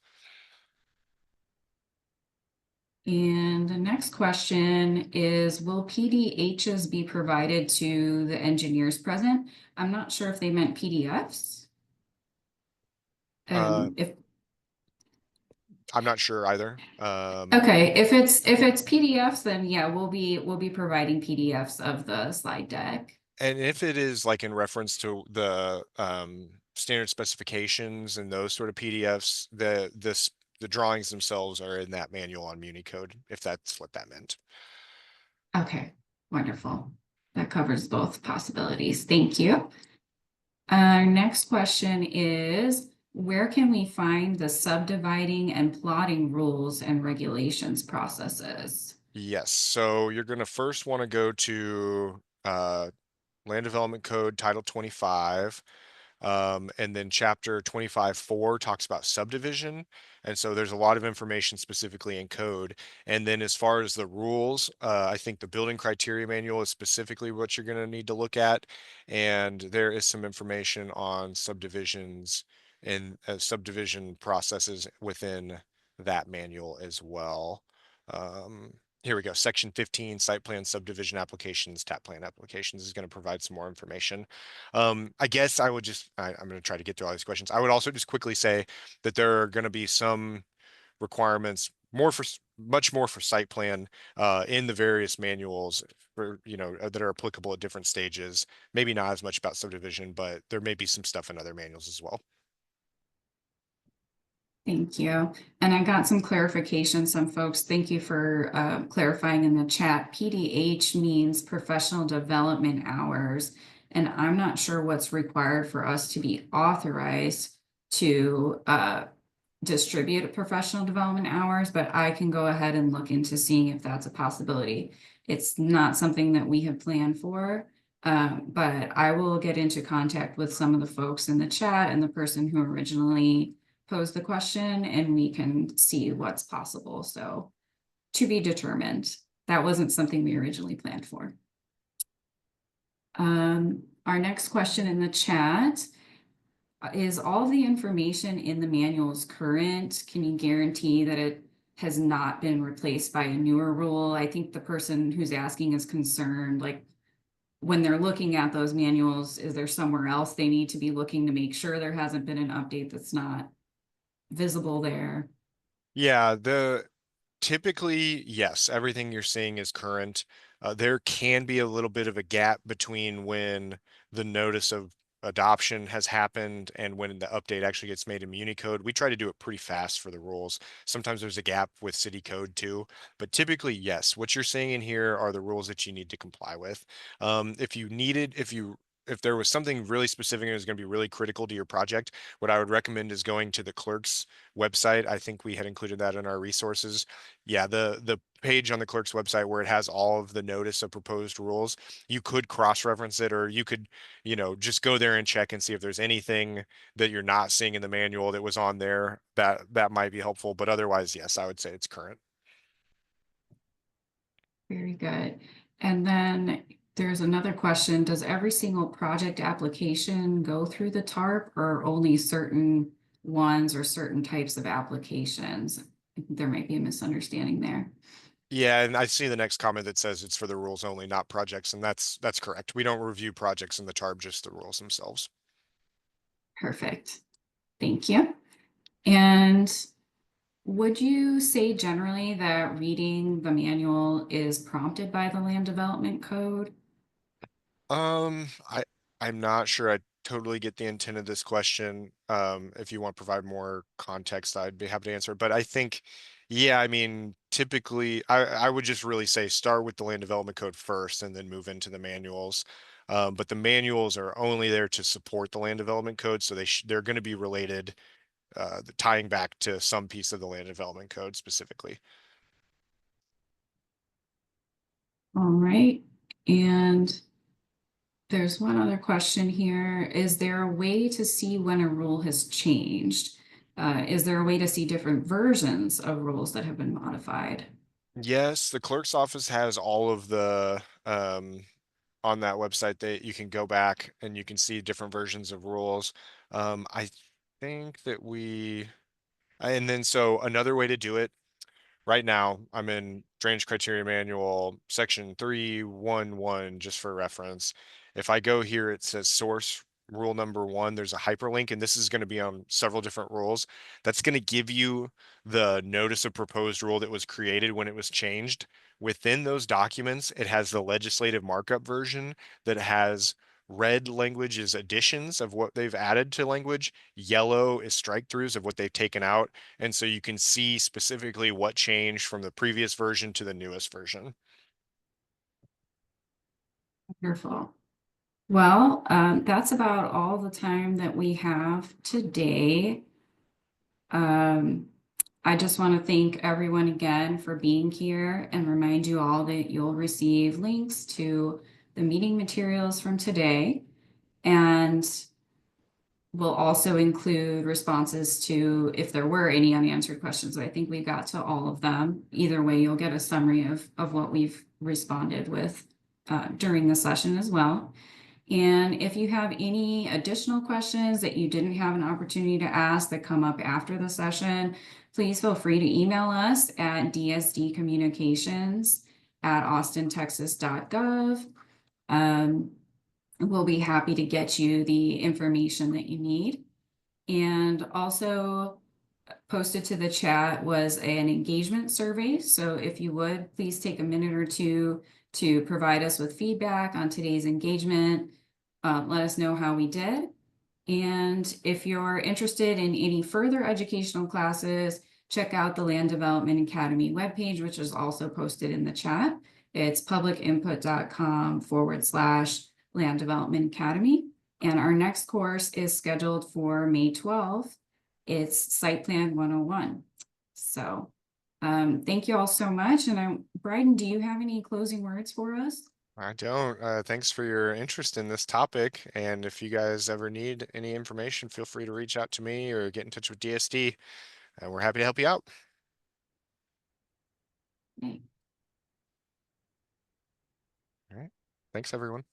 And the next question is, will PDHs be provided to the engineers present? I'm not sure if they meant PDFs. If I'm not sure either. Okay, if it's PDFs, then yeah, we'll be providing PDFs of the slide deck. And if it is like in reference to the standard specifications and those sort of PDFs, the drawings themselves are in that manual on MuniCode, if that's what that meant. Okay, wonderful. That covers both possibilities. Thank you. Our next question is, where can we find the subdividing and plotting rules and regulations processes? Yes, so you're going to first want to go to Land Development Code Title 25. And then chapter 25.4 talks about subdivision. And so there's a lot of information specifically in code. And then as far as the rules, I think the building criteria manual is specifically what you're going to need to look at. And there is some information on subdivisions and subdivision processes within that manual as well. Here we go. Section 15, site plan subdivision applications, TAP plan applications is going to provide some more information. I guess I would I'm going to try to get through all these questions. I would also just quickly say that there are going to be some requirements much more for site plan in the various manuals for, that are applicable at different stages. Maybe not as much about subdivision, but there may be some stuff in other manuals as well. Thank you. And I got some clarification. Some folks, thank you for clarifying in the chat. PDH means professional development hours. And I'm not sure what's required for us to be authorized to distribute professional development hours, but I can go ahead and look into seeing if that's a possibility. It's not something that we have planned for, but I will get into contact with some of the folks in the chat and the person who originally posed the question, and we can see what's possible. So to be determined. That wasn't something we originally planned for. Our next question in the chat is all the information in the manuals current? Can you guarantee that it has not been replaced by a newer rule? I think the person who's asking is concerned, like when they're looking at those manuals, is there somewhere else they need to be looking to make sure there hasn't been an update that's not visible there? Yeah, typically, yes, everything you're seeing is current. There can be a little bit of a gap between when the notice of adoption has happened and when the update actually gets made in Municode. We try to do it pretty fast for the rules. Sometimes there's a gap with city code too, but typically, yes, what you're seeing in here are the rules that you need to comply with. If there was something really specific and it was going to be really critical to your project, what I would recommend is going to the clerk's website. I think we had included that in our resources. Yeah, the page on the clerk's website where it has all of the notice of proposed rules, you could cross-reference it, or you could, just go there and check and see if there's anything that you're not seeing in the manual that was on there that might be helpful. But otherwise, yes, I would say it's current. Very good. And then there's another question. Does every single project application go through the TARP or only certain ones or certain types of applications? I think there might be a misunderstanding there. Yeah, and I see the next comment that says it's for the rules only, not projects, and that's correct. We don't review projects in the TARP, just the rules themselves. Perfect. Thank you. And would you say generally that reading the manual is prompted by the land development code? Um, I I'm not sure I totally get the intent of this question. If you want to provide more context, I'd be happy to answer. But I think, yeah, I mean, typically, I would just really say start with the land development code first and then move into the manuals. But the manuals are only there to support the land development code, so they're going to be related, tying back to some piece of the land development code specifically. All right. And there's one other question here. Is there a way to see when a rule has changed? Is there a way to see different versions of rules that have been modified? Yes, the clerk's office has all of the on that website that you can go back and you can see different versions of rules. I think that and then so another way to do it right now, I'm in Drainage Criteria Manual, section 311, just for reference. If I go here, it says source rule number 1. There's a hyperlink, and this is going to be on several different rules. That's going to give you the notice of proposed rule that was created when it was changed. Within those documents, it has the legislative markup version that has red language is additions of what they've added to language, yellow is strike throughs of what they've taken out, and so you can see specifically what changed from the previous version to the newest version. Wonderful. Well, that's about all the time that we have today. I just want to thank everyone again for being here and remind you all that you'll receive links to the meeting materials from today. And we'll also include responses to if there were any unanswered questions. I think we got to all of them. Either way, you'll get a summary of what we've responded with during the session as well. And if you have any additional questions that you didn't have an opportunity to ask that come up after the session, please feel free to email us at dsdcommunications@austintexas.gov. We'll be happy to get you the information that you need. And also posted to the chat was an engagement survey. So if you would, please take a minute or two to provide us with feedback on today's engagement. Let us know how we did. And if you're interested in any further educational classes, check out the Land Development Academy webpage, which is also posted in the chat. It's publicinput.com/Land Development Academy. And our next course is scheduled for May 12th. It's Site Plan 101. So thank you all so much. And Bryden, do you have any closing words for us? I don't. Thanks for your interest in this topic. And if you guys ever need any information, feel free to reach out to me or get in touch with DSD. We're happy to help you out. Okay. All right. Thanks, everyone.